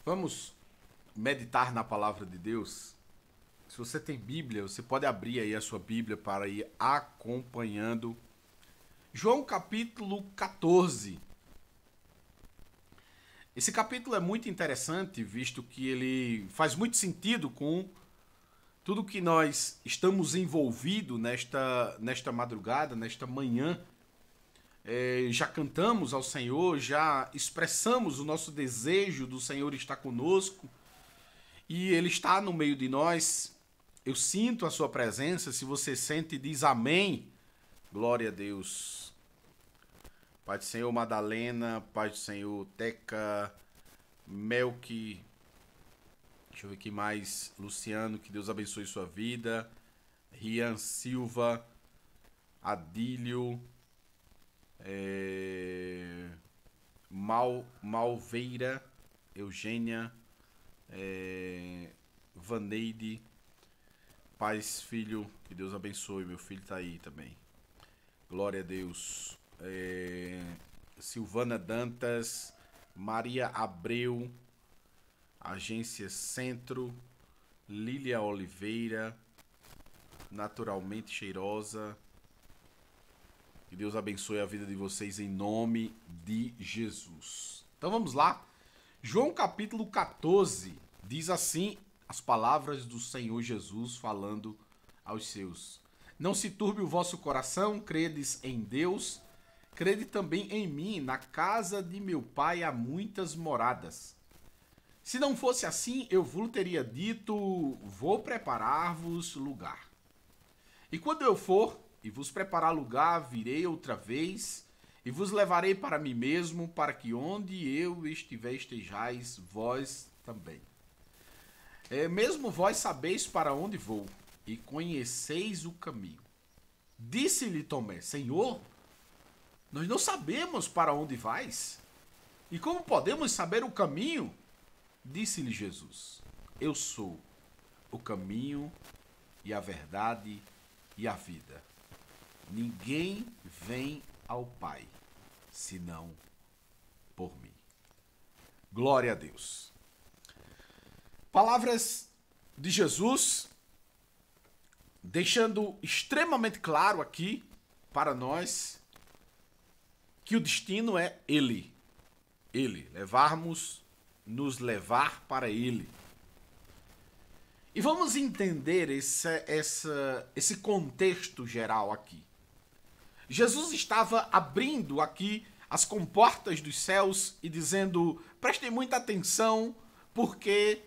Vamos meditar na palavra de Deus? Se você tem Bíblia, você pode abrir aí a sua Bíblia para ir acompanhando. João capítulo 14. Esse capítulo é muito interessante, visto que ele faz muito sentido com tudo que nós estamos envolvidos nesta madrugada, nesta manhã. Já cantamos ao Senhor, já expressamos o nosso desejo do Senhor estar conosco e Ele está no meio de nós. Eu sinto a sua presença. Se você sente, diz amém. Glória a Deus. Pai do Senhor Madalena, Pai do Senhor Teca, Melqui, deixa eu ver aqui mais, Luciano, que Deus abençoe sua vida, Rian Silva, Adílio, Malveira, Eugênia, Vaneide, Paz Filho, que Deus abençoe, meu filho tá aí também. Glória a Deus. Silvana Dantas, Maria Abreu, Agência Centro, Lília Oliveira, Naturalmente Cheirosa. Que Deus abençoe a vida de vocês em nome de Jesus. Então vamos lá. João capítulo 14 diz assim as palavras do Senhor Jesus falando aos seus. Não se turbe o vosso coração, credes em Deus, crede também em mim. Na casa de meu pai há muitas moradas. Se não fosse assim, eu vos teria dito, vou preparar-vos lugar. E quando eu for e vos preparar lugar, virei outra vez e vos levarei para mim mesmo, para que onde eu estiver estejais vós também. Mesmo vós sabeis para onde vou e conheceis o caminho. Disse-lhe Tomé, Senhor, nós não sabemos para onde vais, e como podemos saber o caminho? Disse-lhe Jesus, eu sou o caminho e a verdade e a vida. Ninguém vem ao Pai, senão por mim. Glória a Deus. Palavras de Jesus, deixando extremamente claro aqui para nós que o destino é Ele. Ele, nos levar para Ele. E vamos entender esse contexto geral aqui. Jesus estava abrindo aqui as comportas dos céus e dizendo, prestem muita atenção, porque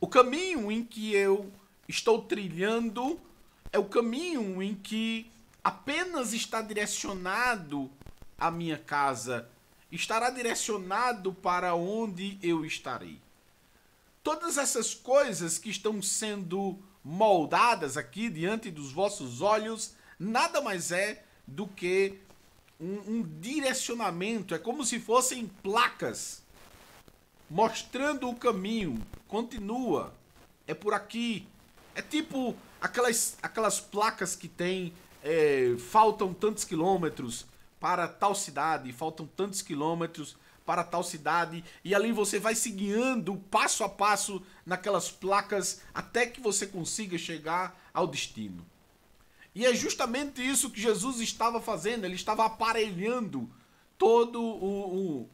o caminho em que eu estou trilhando é o caminho em que apenas está direcionado à minha casa, estará direcionado para onde eu estarei. Todas essas coisas que estão sendo moldadas aqui diante dos vossos olhos, nada mais é do que um direcionamento. É como se fossem placas mostrando o caminho. Continua, é por aqui. É tipo aquelas placas que tem, faltam tantos quilômetros para tal cidade, faltam tantos quilômetros para tal cidade, e ali você vai se guiando passo a passo naquelas placas até que você consiga chegar ao destino. E é justamente isso que Jesus estava fazendo. Ele estava aparelhando todo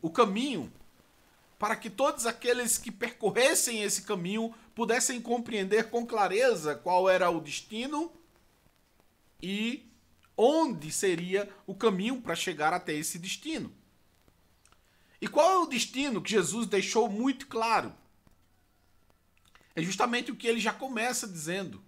o caminho para que todos aqueles que percorressem esse caminho pudessem compreender com clareza qual era o destino e onde seria o caminho para chegar até esse destino. E qual é o destino que Jesus deixou muito claro? É justamente o que ele já começa dizendo.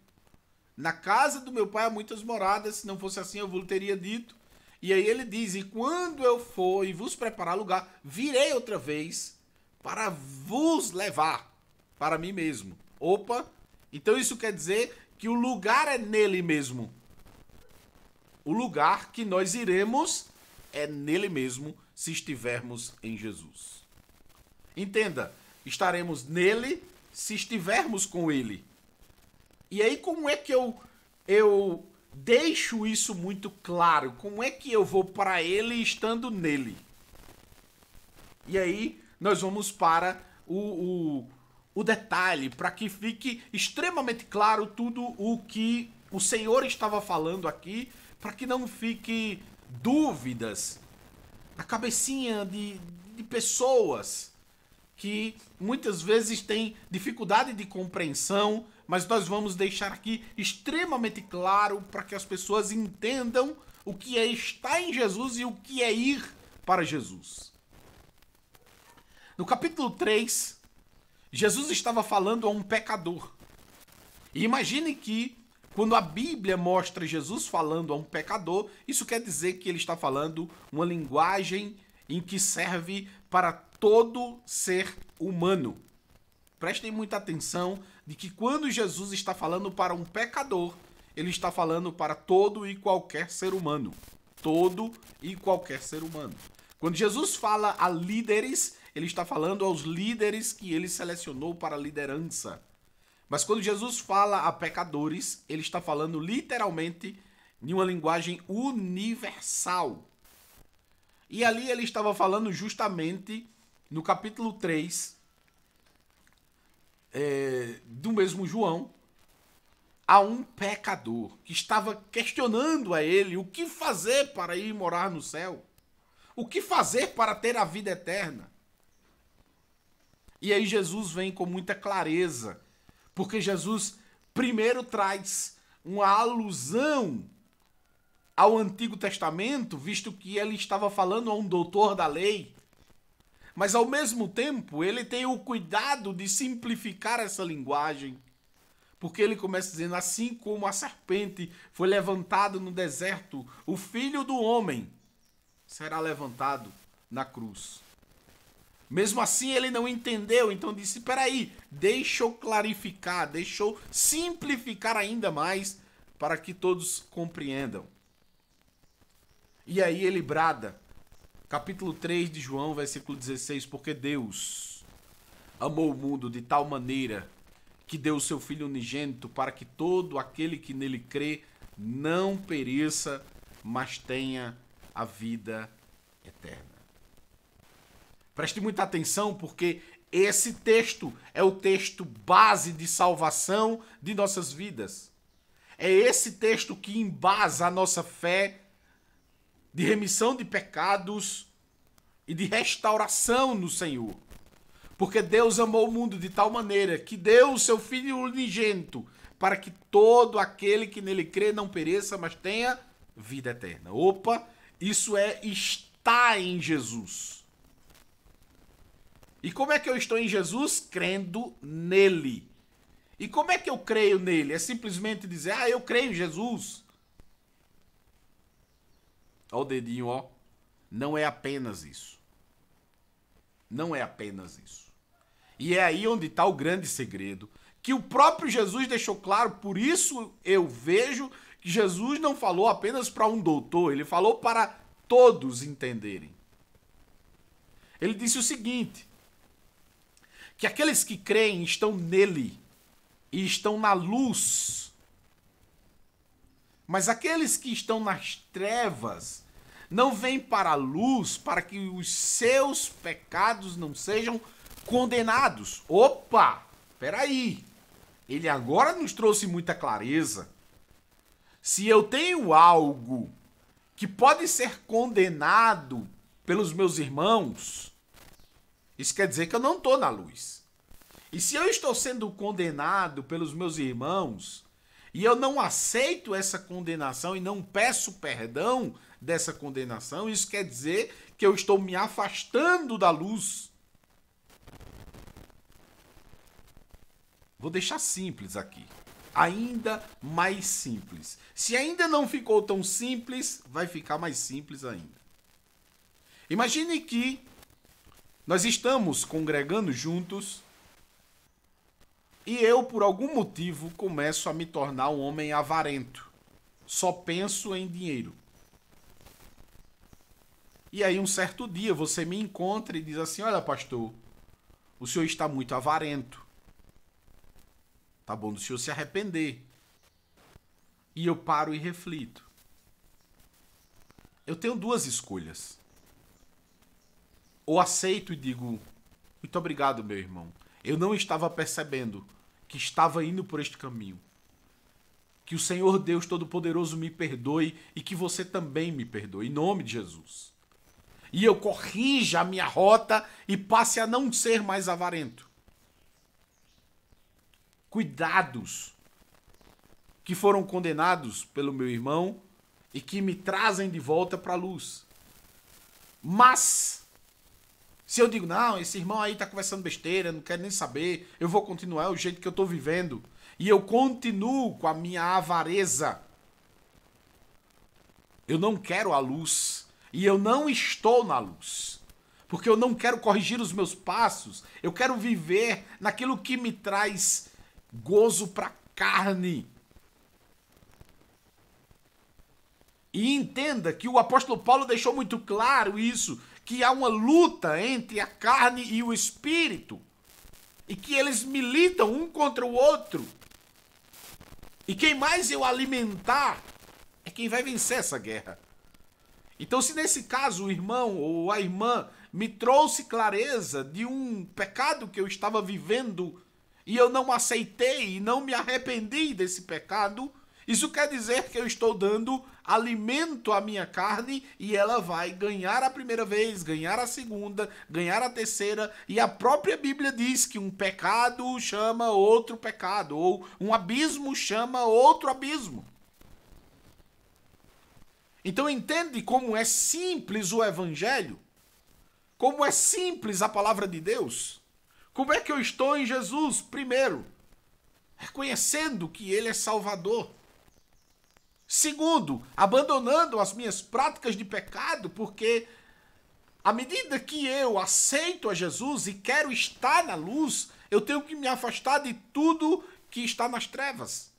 Na casa do meu pai há muitas moradas, se não fosse assim eu vos teria dito. E aí ele diz, e quando eu for e vos preparar lugar, virei outra vez para vos levar para mim mesmo. Opa, então isso quer dizer que o lugar é nele mesmo. O lugar que nós iremos é nele mesmo se estivermos em Jesus. Entenda, estaremos nele se estivermos com ele. E aí como é que eu deixo isso muito claro? Como é que eu vou para ele estando nele? E aí nós vamos para o detalhe, para que fique extremamente claro tudo o que o Senhor estava falando aqui, para que não fique dúvidas na cabecinha de pessoas que muitas vezes têm dificuldade de compreensão, mas nós vamos deixar aqui extremamente claro para que as pessoas entendam o que é estar em Jesus e o que é ir para Jesus. No capítulo 3, Jesus estava falando a um pecador. E imagine que, quando a Bíblia mostra Jesus falando a um pecador, isso quer dizer que ele está falando uma linguagem em que serve para todo ser humano. Prestem muita atenção de que quando Jesus está falando para um pecador, ele está falando para todo e qualquer ser humano. Todo e qualquer ser humano. Quando Jesus fala a líderes, ele está falando aos líderes que ele selecionou para a liderança. Mas quando Jesus fala a pecadores, ele está falando literalmente em uma linguagem universal. E ali ele estava falando justamente no capítulo 3 do mesmo João, a um pecador que estava questionando a ele o que fazer para ir morar no céu, o que fazer para ter a vida eterna. E aí Jesus vem com muita clareza, porque Jesus primeiro traz uma alusão ao Antigo Testamento, visto que ele estava falando a um doutor da lei. Mas ao mesmo tempo, ele tem o cuidado de simplificar essa linguagem, porque ele começa dizendo, assim como a serpente foi levantada no deserto, o Filho do Homem será levantado na cruz. Mesmo assim ele não entendeu, então disse, peraí, deixa eu clarificar, deixa eu simplificar ainda mais para que todos compreendam. E aí ele brada, capítulo 3 de João, versículo 16, porque Deus amou o mundo de tal maneira que deu o seu Filho unigênito para que todo aquele que nele crê não pereça, mas tenha a vida eterna. Preste muita atenção, porque esse texto é o texto base de salvação de nossas vidas. É esse texto que embasa a nossa fé de remissão de pecados e de restauração no Senhor. Porque Deus amou o mundo de tal maneira que deu o seu Filho unigênito para que todo aquele que nele crê não pereça, mas tenha vida eterna. Opa, isso é estar em Jesus. E como é que eu estou em Jesus? Crendo nele. E como é que eu creio nele? É simplesmente dizer, eu creio em Jesus. Ó o dedinho, ó. Não é apenas isso. Não é apenas isso. E é aí onde está o grande segredo, que o próprio Jesus deixou claro, por isso eu vejo que Jesus não falou apenas para um doutor, ele falou para todos entenderem. Ele disse o seguinte, que aqueles que creem estão nele e estão na luz. Mas aqueles que estão nas trevas não vêm para a luz para que os seus pecados não sejam condenados. Opa, peraí. Ele agora nos trouxe muita clareza. Se eu tenho algo que pode ser condenado pelos meus irmãos, isso quer dizer que eu não estou na luz. E se eu estou sendo condenado pelos meus irmãos e eu não aceito essa condenação e não peço perdão dessa condenação, isso quer dizer que eu estou me afastando da luz. Vou deixar simples aqui. Ainda mais simples. Se ainda não ficou tão simples, vai ficar mais simples ainda. Imagine que nós estamos congregando juntos e eu, por algum motivo, começo a me tornar um homem avarento. Só penso em dinheiro. E aí, um certo dia, você me encontra e diz assim, olha, pastor, o senhor está muito avarento. Tá bom do senhor se arrepender. E eu paro e reflito. Eu tenho duas escolhas. Ou aceito e digo, Muito obrigado, meu irmão. Eu não estava percebendo que estava indo por este caminho. Que o Senhor Deus Todo-Poderoso me perdoe e que você também me perdoe, em nome de Jesus. E eu corrija a minha rota e passe a não ser mais avarento. Cuidados que foram condenados pelo meu irmão e que me trazem de volta para a luz. Mas, se eu digo, não, esse irmão aí tá conversando besteira, não quero nem saber, eu vou continuar o jeito que eu tô vivendo, e eu continuo com a minha avareza, eu não quero a luz, e eu não estou na luz, porque eu não quero corrigir os meus passos, eu quero viver naquilo que me traz gozo para a carne. E entenda que o apóstolo Paulo deixou muito claro isso, que há uma luta entre a carne e o espírito, e que eles militam um contra o outro. E quem mais eu alimentar é quem vai vencer essa guerra. Então, se nesse caso o irmão ou a irmã me trouxe clareza de um pecado que eu estava vivendo e eu não aceitei e não me arrependi desse pecado, isso quer dizer que eu estou dando alimento à minha carne e ela vai ganhar a primeira vez, ganhar a segunda, ganhar a terceira. E a própria Bíblia diz que um pecado chama outro pecado, ou um abismo chama outro abismo. Então entende como é simples o Evangelho? Como é simples a palavra de Deus? Como é que eu estou em Jesus? Primeiro, reconhecendo que Ele é Salvador. Segundo, abandonando as minhas práticas de pecado, porque à medida que eu aceito a Jesus e quero estar na luz, eu tenho que me afastar de tudo que está nas trevas.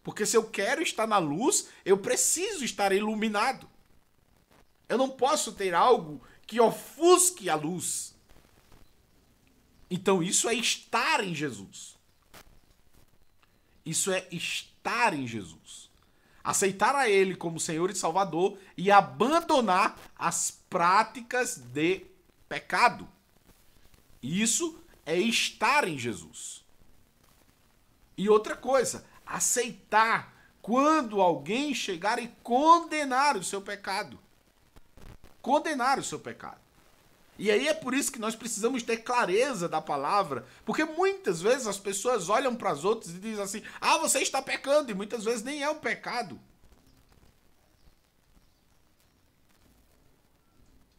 Porque se eu quero estar na luz, eu preciso estar iluminado. Eu não posso ter algo que ofusque a luz. Então isso é estar em Jesus. Isso é estar em Jesus. Aceitar a Ele como Senhor e Salvador e abandonar as práticas de pecado. Isso é estar em Jesus. E outra coisa, aceitar quando alguém chegar e condenar o seu pecado. Condenar o seu pecado. E aí é por isso que nós precisamos ter clareza da palavra, porque muitas vezes as pessoas olham para as outras e dizem assim, ah, você está pecando, e muitas vezes nem é um pecado.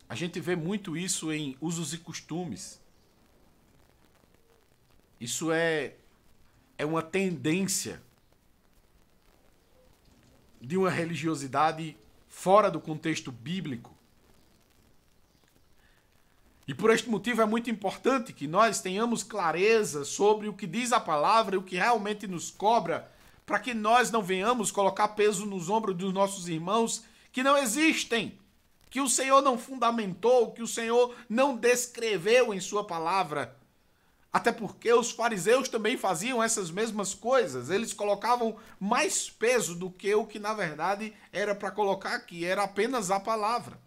A gente vê muito isso em usos e costumes. Isso é uma tendência de uma religiosidade fora do contexto bíblico. E por este motivo é muito importante que nós tenhamos clareza sobre o que diz a palavra e o que realmente nos cobra, para que nós não venhamos colocar peso nos ombros dos nossos irmãos que não existem, que o Senhor não fundamentou, que o Senhor não descreveu em sua palavra. Até porque os fariseus também faziam essas mesmas coisas. Eles colocavam mais peso do que o que na verdade era para colocar aqui, era apenas a palavra.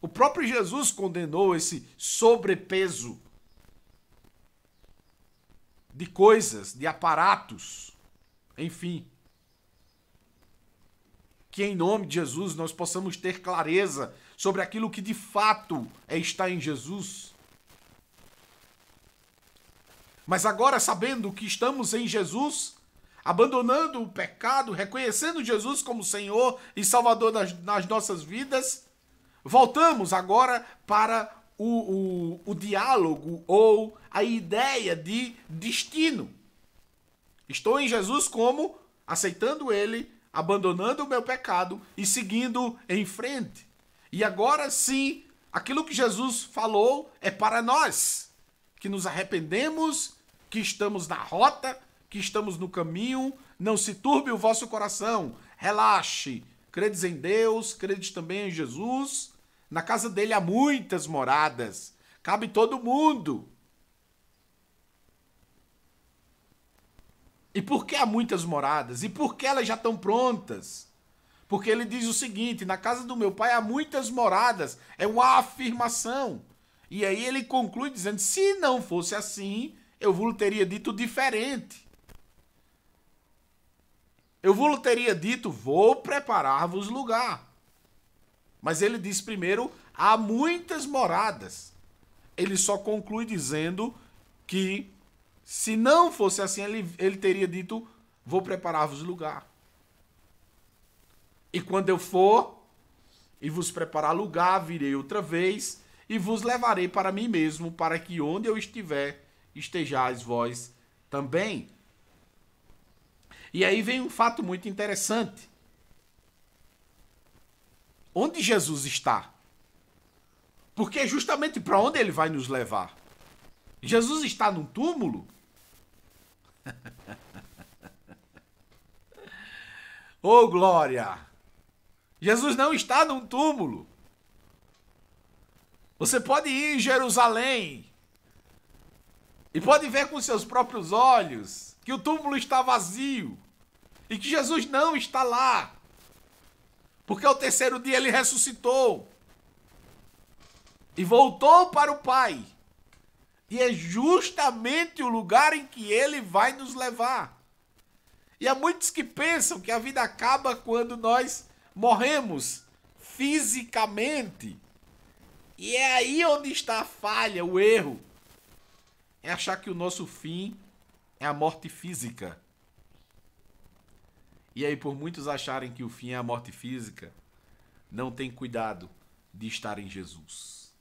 O próprio Jesus condenou esse sobrepeso de coisas, de aparatos, enfim. Que em nome de Jesus nós possamos ter clareza sobre aquilo que de fato é estar em Jesus. Mas agora, sabendo que estamos em Jesus, abandonando o pecado, reconhecendo Jesus como Senhor e Salvador nas nossas vidas, voltamos agora para o diálogo ou a ideia de destino. Estou em Jesus como aceitando Ele, abandonando o meu pecado e seguindo em frente. E agora sim, aquilo que Jesus falou é para nós, que nos arrependemos, que estamos na rota, que estamos no caminho. Não se turbe o vosso coração, relaxe, credes em Deus, credes também em Jesus. Na casa dele há muitas moradas, cabe todo mundo. E por que há muitas moradas? E por que elas já estão prontas? Porque ele diz o seguinte, na casa do meu pai há muitas moradas, é uma afirmação. E aí ele conclui dizendo, se não fosse assim, eu vos teria dito diferente. Eu vos teria dito, vou preparar-vos lugar. Mas ele diz primeiro, há muitas moradas. Ele só conclui dizendo que, se não fosse assim, ele teria dito, vou preparar-vos lugar. E quando eu for e vos preparar lugar, virei outra vez e vos levarei para mim mesmo, para que onde eu estiver, estejais vós também. E aí vem um fato muito interessante. Onde Jesus está? Porque é justamente para onde ele vai nos levar. Jesus está num túmulo? Oh, glória! Jesus não está num túmulo. Você pode ir em Jerusalém e pode ver com seus próprios olhos que o túmulo está vazio e que Jesus não está lá. Porque ao terceiro dia ele ressuscitou e voltou para o Pai. E é justamente o lugar em que ele vai nos levar. E há muitos que pensam que a vida acaba quando nós morremos fisicamente. E é aí onde está a falha, o erro. É achar que o nosso fim é a morte física. E aí, por muitos acharem que o fim é a morte física, não tem cuidado de estar em Jesus.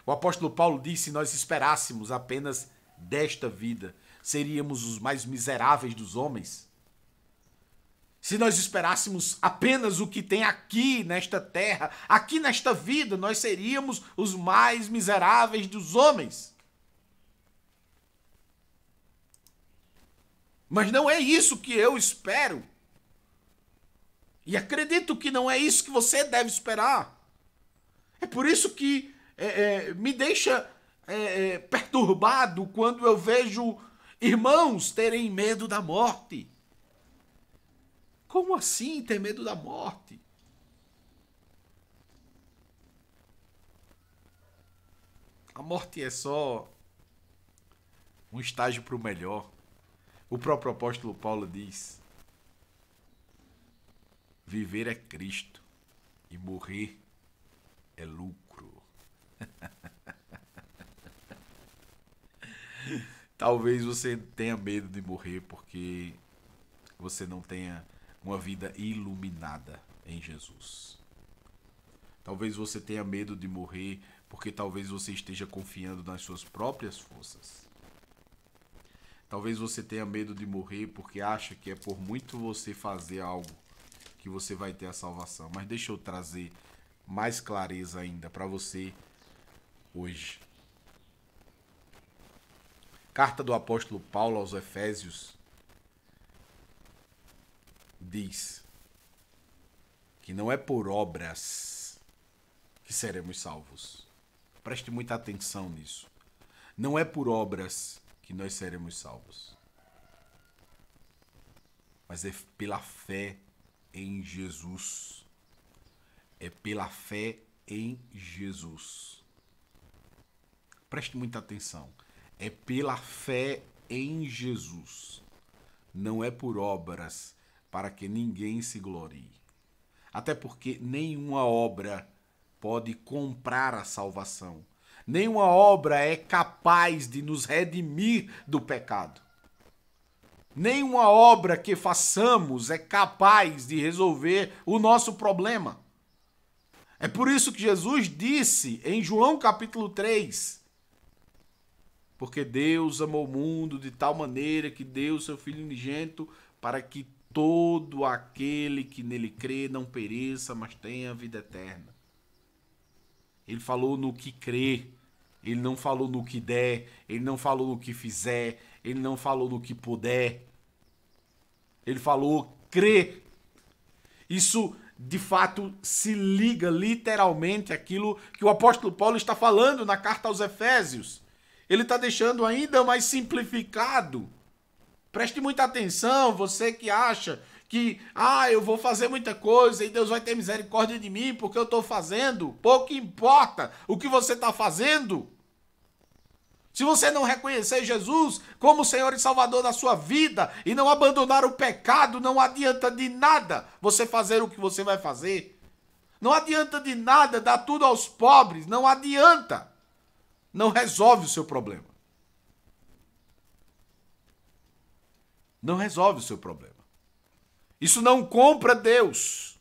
O apóstolo Paulo disse: se nós esperássemos apenas desta vida, seríamos os mais miseráveis dos homens. Se nós esperássemos apenas o que tem aqui nesta terra, aqui nesta vida, nós seríamos os mais miseráveis dos homens. Mas não é isso que eu espero. E acredito que não é isso que você deve esperar. É por isso que me deixa perturbado quando eu vejo irmãos terem medo da morte. Como assim ter medo da morte? A morte é só um estágio para o melhor. O próprio apóstolo Paulo diz: viver é Cristo e morrer é lucro. Talvez você tenha medo de morrer porque você não tenha uma vida iluminada em Jesus. Talvez você tenha medo de morrer porque talvez você esteja confiando nas suas próprias forças. Talvez você tenha medo de morrer porque acha que é por muito você fazer algo que você vai ter a salvação. Mas deixa eu trazer mais clareza ainda para você hoje. Carta do apóstolo Paulo aos Efésios diz que não é por obras que seremos salvos. Preste muita atenção nisso. Não é por obras que nós seremos salvos, mas é pela fé em Jesus. É pela fé em Jesus. Preste muita atenção. É pela fé em Jesus. Não é por obras, para que ninguém se glorie. Até porque nenhuma obra pode comprar a salvação. Nenhuma obra é capaz de nos redimir do pecado. Nenhuma obra que façamos é capaz de resolver o nosso problema. É por isso que Jesus disse em João capítulo 3, porque Deus amou o mundo de tal maneira que deu o seu Filho unigênito para que todo aquele que nele crê não pereça, mas tenha vida eterna. Ele falou no que crê, ele não falou no que der, ele não falou no que fizer, ele não falou no que puder. Ele falou crer. Isso, de fato, se liga literalmente àquilo que o apóstolo Paulo está falando na carta aos Efésios. Ele está deixando ainda mais simplificado. Preste muita atenção, você que acha que, eu vou fazer muita coisa e Deus vai ter misericórdia de mim porque eu estou fazendo. Pouco importa o que você está fazendo. Se você não reconhecer Jesus como Senhor e Salvador da sua vida e não abandonar o pecado, não adianta de nada você fazer o que você vai fazer. Não adianta de nada dar tudo aos pobres, não adianta. Não resolve o seu problema. Não resolve o seu problema. Isso não compra Deus.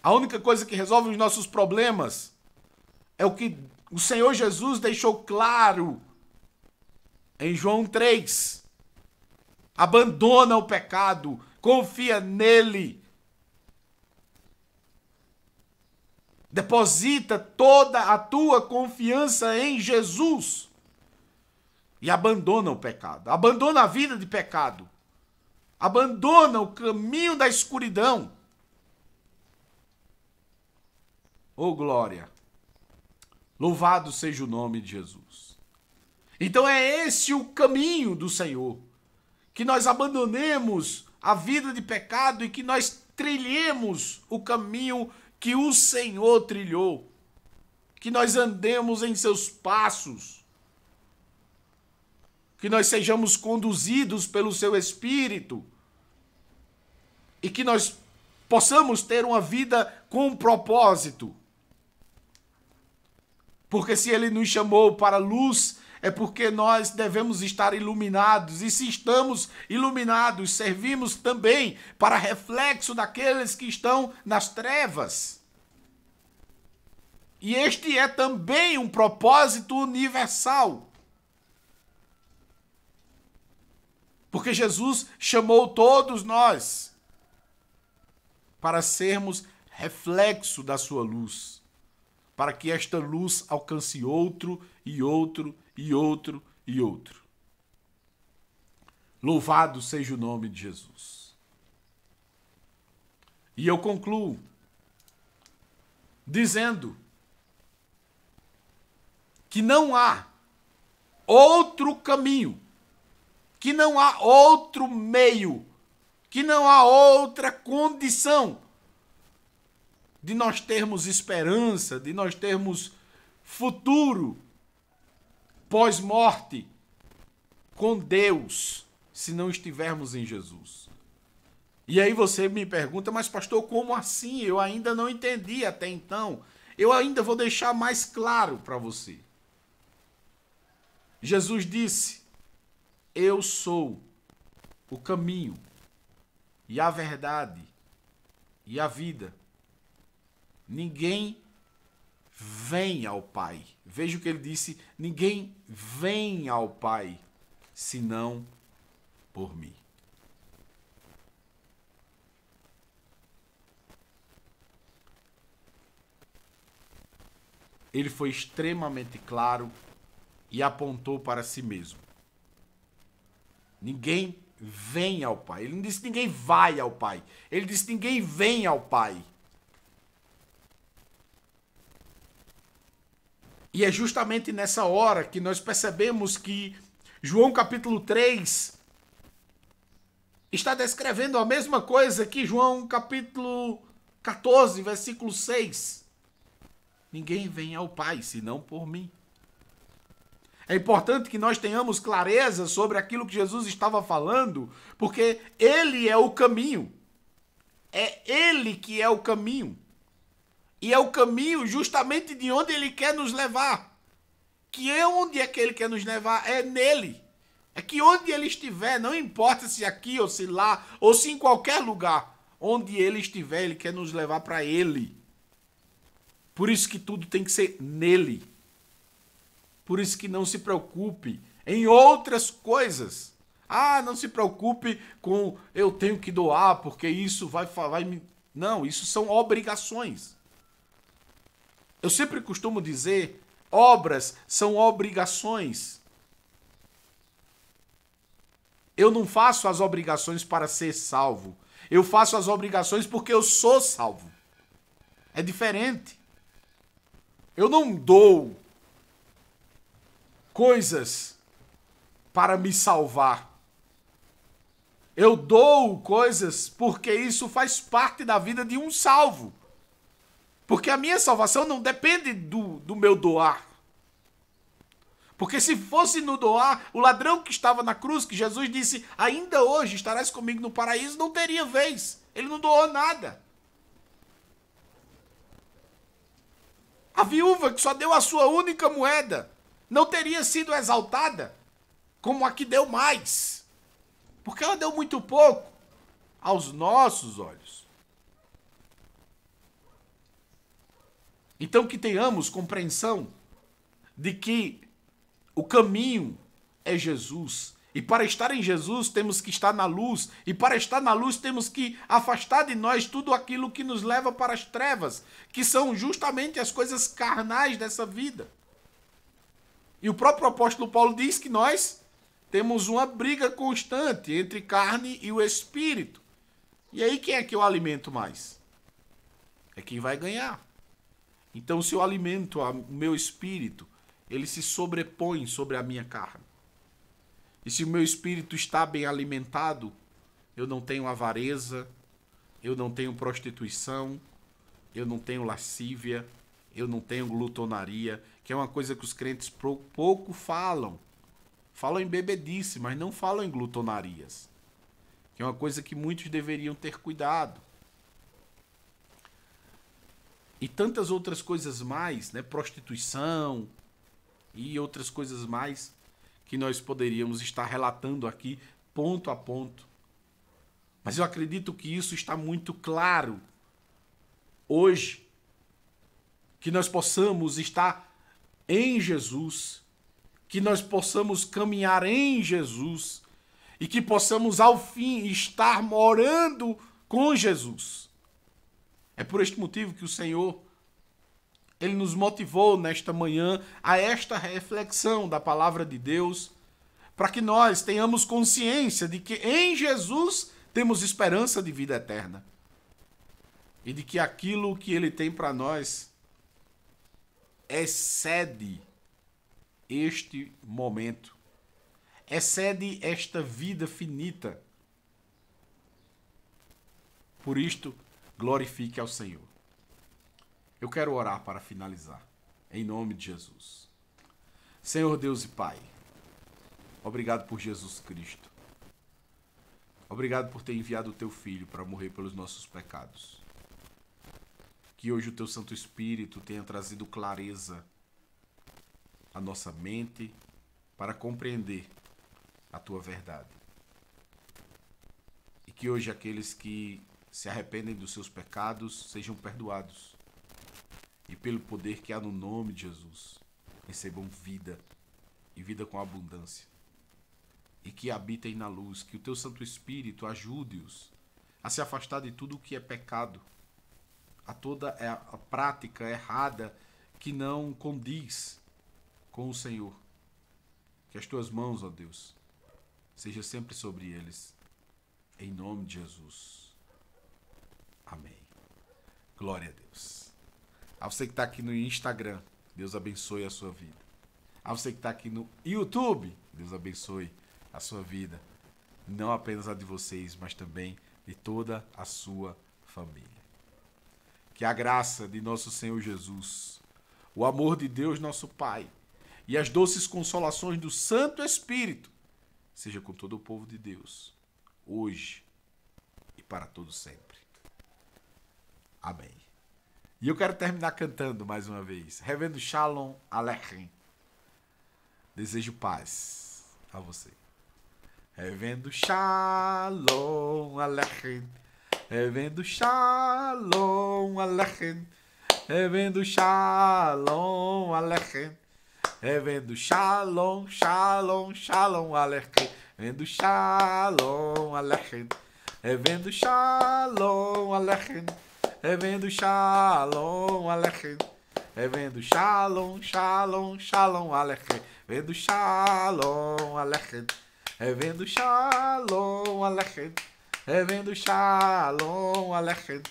A única coisa que resolve os nossos problemas é o que o Senhor Jesus deixou claro em João 3. Abandona o pecado, confia nele. Deposita toda a tua confiança em Jesus. E abandona o pecado. Abandona a vida de pecado. Abandona o caminho da escuridão. Oh, glória! Louvado seja o nome de Jesus. Então é esse o caminho do Senhor. Que nós abandonemos a vida de pecado e que nós trilhemos o caminho que o Senhor trilhou. Que nós andemos em seus passos. Que nós sejamos conduzidos pelo seu Espírito e que nós possamos ter uma vida com propósito. Porque se ele nos chamou para a luz, é porque nós devemos estar iluminados. E se estamos iluminados, servimos também para reflexo daqueles que estão nas trevas. E este é também um propósito universal. Porque Jesus chamou todos nós para sermos reflexo da sua luz, para que esta luz alcance outro e outro e outro e outro. Louvado seja o nome de Jesus. E eu concluo dizendo que não há outro caminho, que não há outro meio, que não há outra condição de nós termos esperança, de nós termos futuro pós-morte com Deus, se não estivermos em Jesus. E aí você me pergunta, mas pastor, como assim? Eu ainda não entendi até então. Eu ainda vou deixar mais claro para você. Jesus disse: eu sou o caminho e a verdade e a vida. Ninguém vem ao Pai. Veja o que ele disse: ninguém vem ao Pai senão por mim. Ele foi extremamente claro e apontou para si mesmo. Ninguém vem ao Pai. Ele não disse ninguém vai ao Pai. Ele disse ninguém vem ao Pai. E é justamente nessa hora que nós percebemos que João capítulo 3 está descrevendo a mesma coisa que João capítulo 14, versículo 6. Ninguém vem ao Pai senão por mim. É importante que nós tenhamos clareza sobre aquilo que Jesus estava falando, porque ele é o caminho. É ele que é o caminho. E é o caminho justamente de onde ele quer nos levar. Que é onde é que ele quer nos levar? É nele. É que onde ele estiver, não importa se aqui ou se lá, ou se em qualquer lugar, onde ele estiver, ele quer nos levar para ele. Por isso que tudo tem que ser nele. Por isso que não se preocupe em outras coisas. Não se preocupe com eu tenho que doar, porque isso vai me... Não, isso são obrigações. Eu sempre costumo dizer, obras são obrigações. Eu não faço as obrigações para ser salvo. Eu faço as obrigações porque eu sou salvo. É diferente. Eu não dou coisas para me salvar. Eu dou coisas porque isso faz parte da vida de um salvo. Porque a minha salvação não depende do meu doar. Porque se fosse no doar, o ladrão que estava na cruz, que Jesus disse, ainda hoje estarás comigo no paraíso, não teria vez. Ele não doou nada. A viúva que só deu a sua única moeda não teria sido exaltada como a que deu mais. Porque ela deu muito pouco aos nossos olhos. Então que tenhamos compreensão de que o caminho é Jesus. E para estar em Jesus temos que estar na luz. E para estar na luz temos que afastar de nós tudo aquilo que nos leva para as trevas, que são justamente as coisas carnais dessa vida. E o próprio apóstolo Paulo diz que nós temos uma briga constante entre carne e o espírito. E aí quem é que eu alimento mais? É quem vai ganhar. Então se eu alimento o meu espírito, ele se sobrepõe sobre a minha carne. E se o meu espírito está bem alimentado, eu não tenho avareza, eu não tenho prostituição, eu não tenho lascívia, eu não tenho glutonaria, que é uma coisa que os crentes pouco falam. Falam em bebedice, mas não falam em glutonarias. Que é uma coisa que muitos deveriam ter cuidado. E tantas outras coisas mais, né? Prostituição e outras coisas mais que nós poderíamos estar relatando aqui ponto a ponto. Mas eu acredito que isso está muito claro hoje, que nós possamos estar em Jesus, que nós possamos caminhar em Jesus e que possamos ao fim estar morando com Jesus. É por este motivo que o Senhor, Ele nos motivou nesta manhã a esta reflexão da palavra de Deus, para que nós tenhamos consciência de que em Jesus temos esperança de vida eterna. E de que aquilo que Ele tem para nós excede este momento, excede esta vida finita. Por isto, glorifique ao Senhor. Eu quero orar para finalizar, em nome de Jesus. Senhor Deus e Pai, obrigado por Jesus Cristo. Obrigado por ter enviado o Teu Filho para morrer pelos nossos pecados. Que hoje o Teu Santo Espírito tenha trazido clareza à nossa mente para compreender a Tua verdade. E que hoje aqueles que se arrependem dos seus pecados sejam perdoados. E pelo poder que há no nome de Jesus, recebam vida e vida com abundância. E que habitem na luz, que o Teu Santo Espírito ajude-os a se afastar de tudo o que é pecado, a toda a prática errada que não condiz com o Senhor. Que as Tuas mãos, ó Deus, sejam sempre sobre eles, em nome de Jesus. Amém. Glória a Deus. A você que está aqui no Instagram, Deus abençoe a sua vida. A você que está aqui no YouTube, Deus abençoe a sua vida. Não apenas a de vocês, mas também de toda a sua família. Que a graça de nosso Senhor Jesus, o amor de Deus nosso Pai e as doces consolações do Santo Espírito seja com todo o povo de Deus, hoje e para todo sempre. Amém. E eu quero terminar cantando mais uma vez. Reverendo Shalom Aleichem. Desejo paz a você. Reverendo Shalom Aleichem. Reverendo Shalom Aleichem. Reverendo Shalom Aleichem. Reverendo Shalom, Shalom, Shalom Aleichem. Reverendo Shalom Aleichem. Reverendo Shalom Aleichem. Reverendo Shalom Aleichem. Reverendo Shalom, Shalom, Shalom Aleichem. Reverendo Shalom Aleichem. Reverendo Shalom Aleichem. Reverendo Shalom Aleichem.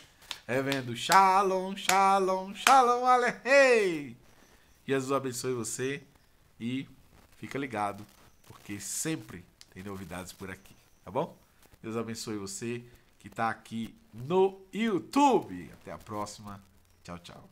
Reverendo Shalom, Shalom, Shalom Aleichem. Jesus abençoe você e fica ligado, porque sempre tem novidades por aqui, tá bom? Deus abençoe você que está aqui no YouTube. Até a próxima. Tchau, tchau.